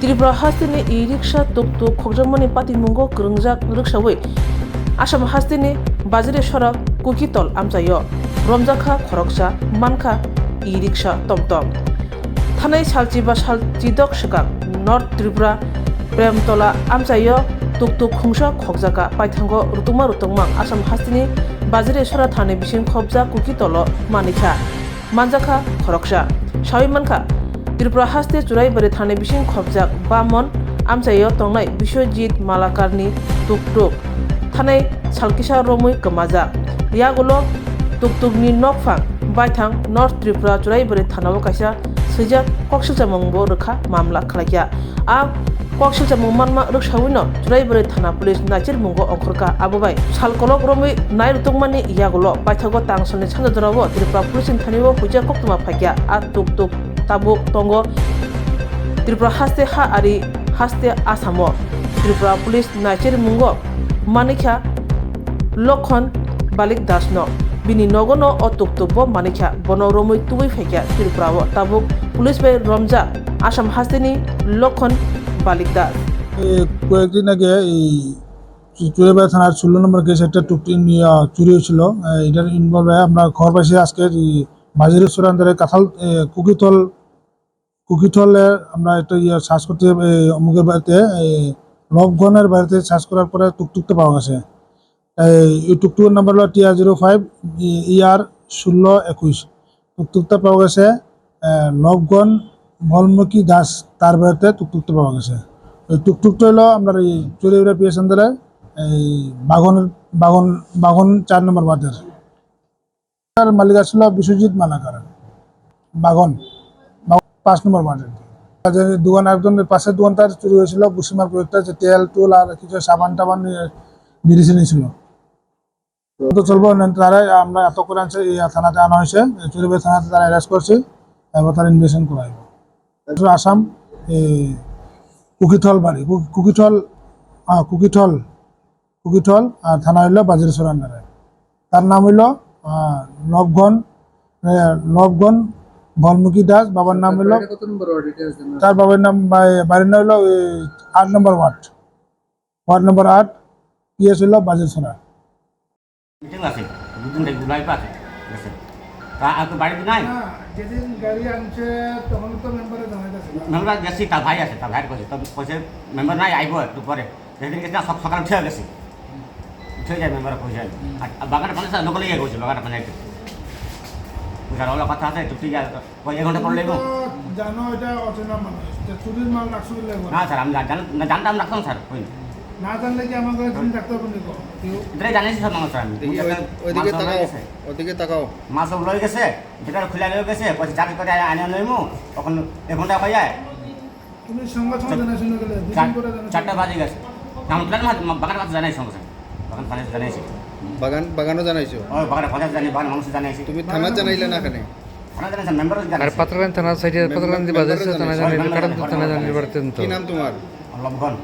Tripura hastini e-rickshaw tuk-tuk khokjakmani patimunggo kwrwngjak rwksawi Assam hastini Bajre Sorak Kukitol amchaio romjakha khoroksa mankha e-rickshaw tomtom thanai salchi ba salchidok swkang North Tripura Premtola amchaio tuk-tuk khungsa khokjaka paithango rutungma Assam hastini Bajre Sorak thani bising khobjak Kukitolo manikha manjakha khoroksa sawi mankha Tripura haste Churaibari thani bising khobjak Bamon amchaio tongnai Biswajit Malakarni tuk-tuk thanai salkisa romui kwmajak yagulo tuk-tukni nokphang baithang North Tripura Churaibari thanao kaisa swijak koksilchamungbo rwkha mamla khlaikya a koksilchamung manma rwksawino Churaibari thana police naicir mungo ongkhorka abobai salkolok romui nairutungmani yagulo baithago tangsolni sanjadorabo Tripura police thanio huija koktuma phaikya a tuk-tuk tabuk tongo Tripura haste ha ari haste Assamo Tripura police naicir mungo manikha Lokhon Balik Dasno bini nogono o tuk-tuk bo manikha bono romui tubui phaikya Tripura o tabuk police bai romja Assam hasteni Lokhon Balik Das কয়েকদিন আগে এই চুরাইবাড়ি থানার 16 নম্বর case একটা টুকটিন চুরি হয়েছিল এটার involve হয়ে আমরা খবর পাইছি আজকে বাজারের সুরান্দারে কাঁঠাল কুকিথলে আমরা একটা সার্চ করতে অমুকের বাড়িতে লবগনের বাড়িতে সার্চ করার পরে টুকটুকটা পাওয়া গেছে এই টুকটুকের নাম্বার হলো TR05 ER 1621 টুকটুকটা পাওয়া গেছে লবগন মলমুখী দাস তার বাড়িতে টুকটুকটা পাওয়া গেছে ওই টুকটুকটা হলো আমরা এই চুরিউরা পিএস আন্দারে এই বাগন 4 নম্বর ওয়ার্ডের তার মালিক আসছিল বিশ্বজিৎ মালাকার বাগন 5 নম্বর ওয়ার্ডের দোকান একজনের পাশের দোকানটার চুরি হয়েছিল বুসিমার প্রয়োগটা যে তেল টুল আর কিছু সাবান টাবান মেডিসিন ছিল তো চলবো তারা আমরা এত করে আনছে থানাতে আনা হয়েছে চুরিবাড়ি থানাতে তারা অ্যারেস্ট করছে এবার তারা ইনভেস্টিগেশন করাইব আসাম কুকিথল বাড়ি কুকিথল আর থানা হইল বাজারে সরান্ডারে তার নাম হইল নবগণ বলমুখী দাস বাবার নাম হইল তার বাবার নাম বাড়ির নাম হইল 8 নম্বর ওয়ার্ড নম্বর 8 পিএস হইল বাজার সরা মিটিং আছে দুদিন রেগুলার আছে গেছে তা আর তো বাড়িতে নাই যেদিন গাড়ি আনছে তখন তো মেম্বারে জানাইছে মেম্বার গেছি তার ভাই আছে তার ভাইয়ের কাছে তবে কইছে মেম্বার নাই আইব একটু পরে যেদিন গেছে সকাল উঠে গেছি উঠে যায় মেম্বার কইছে আর বাগানে পানি লোকালে গিয়ে গেছে বাগানে পানি বুঝার ওলা কথা আছে টুটি যায় কই 1 ঘন্টা পর লাগবো জানো এটা অচেনা মানুষ যে চুরির মাল রাখছো লাগবে না স্যার আমি জানতাম রাখতাম স্যার কই না জানলে কি আমাকে তুমি ডাক্তার বলে কো এটাই জানিস স্যার মানুষ আমি ওদিকে তাকাও মাছ সব লই গেছে যেটা খুলে লই গেছে পয়সা চাকরি করে আনে লইমু তখন 1 ঘন্টা হয়ে যায় তুমি সংবাদ জানাই শুনে গেলে 4টা বাজে গেছে কাম প্ল্যান বাগান কথা জানাই সঙ্গে বাগান পানি জানাইছি বাগানও জানাইছো ওই বাগান কথা জানি বাগান মানুষ জানাইছি তুমি থানা জানাইলে না কেন থানা জানাইছি মেম্বার আর জানাইছি পাত্রগান থানা সাইডে পাত্রগান দি বাজার সে থানা জানি কারণ তো থানা জানি পারতেন তো কি নাম তোমার লবগন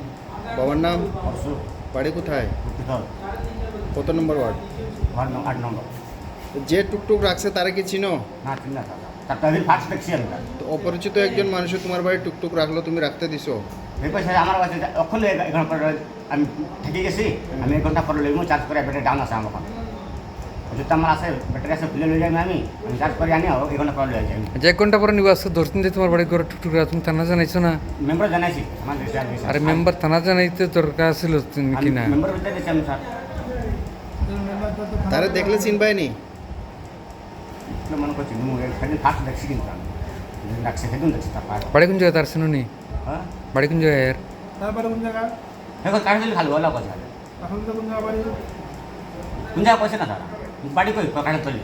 বাবার নাম অসু বাড়ি কোথায় কুকিতল কত নম্বর ওয়ার্ড 8 নম্বর যে টুকটুক রাখছে তারা কি চিনো না চিন্তা তারটা দিন ফার্স্ট দেখছি আমি তো অপরিচিত একজন মানুষ তোমার বাড়ি টুকটুক রাখলো তুমি রাখতে দিছো এই পয়সা আমার কাছে অখলে এখন পরে আমি থেকে গেছি আমি 1 ঘন্টা পরে লইমু চার্জ করে ব্যাটারি ডাউন আছে আমার যেটা আমার আছে ব্যাটারি আছে খুলে লই যাই আমি চার্জ করে আনি 1 ঘন্টা পরে লই যাই যে এক ঘন্টা পরে নিবা আসছে ধরতেন যে তোমার বাড়ি করে টুকটুক তুমি থানা জানাইছো না মেম্বার জানাইছি আমার দেশে আরে মেম্বার থানা জানাইতে দরকার ছিল কি না মেম্বার বলতে দিছি আমি স্যার তারা দেখলে চিনবাইনি মনে করছি সেদিন ফার্স্ট দেখছি কিন্তু আমি ডাকছে সেদিন দেখছি তারপর বাড়ি কোন জায়গায় তার শুনুনি হ্যাঁ বাড়ি কোন জায়গায় এর তারপরে কোন জায়গা এখন কাজ দিলে ভালো ভালো কথা এখন তো কোন জায়গা বাড়ি কোন জায়গা পয়সা না তারা বাড়ি কই কাটা তুলি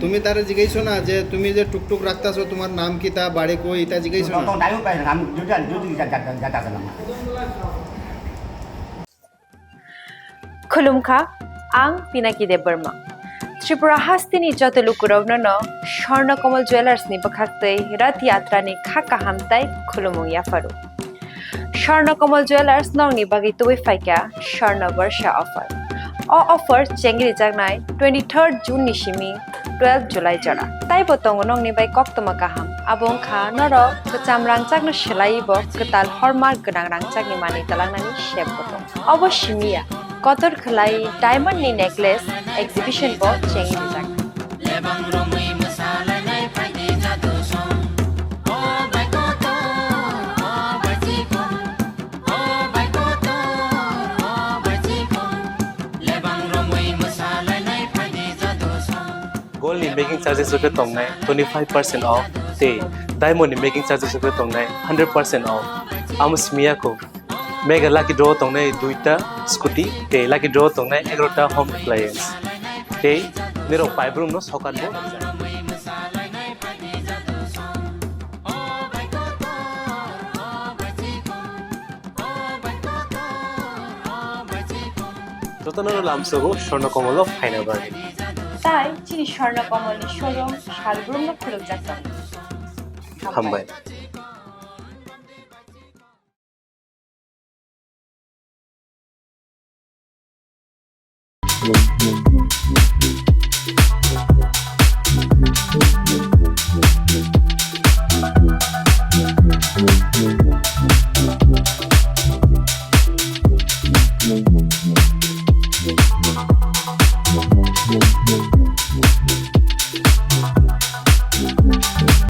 তুমি তারা জিজ্ঞাসো না যে তুমি যে টুকটুক রাখতাছো তোমার নাম কি তা বাড়ি কই এটা জিজ্ঞাসো না তখন টাইম পাই না আমি যদি যাতা আসলাম खुलुमखा आं पिनाकी देब बर्मा त्रिपुरा हास्तिनि जतलुकुरावनो स्वर्णकमल ज्वेलार्सनि बखाक्तै रथ यात्रानि खाका हामताय खुलुमुं याफारु स्वर्णकमल ज्वेलार्स नंनि बागै तुबै फाइका स्वर्ण वर्षा अफर अ अफर चेंगरि जागनाय 23 जून निसिमी 12 July jara tai botong nong ni bai kok toma kaham abong kha noro kecham rangchak no selai bo ketal hormark genang rangchak ni mani talangnani shep botong oboshimiya kotor khlai diamond ni necklace exhibition bo chengi dijak Gold ni making charges ko tong nai 25% off te diamond ni making charges ko tong nai 100% off amos miya ko mega lucky draw tong nai duita scooty te lucky draw tong nai 11ta home appliance te niro 5 room no sokan bo যতনর লামসগো স্বর্ণকমল ফাইনা বাগে তাই চিনি স্বর্ণ কমলের showroom শালগ্রাম খুলক যাত্রা হামবাই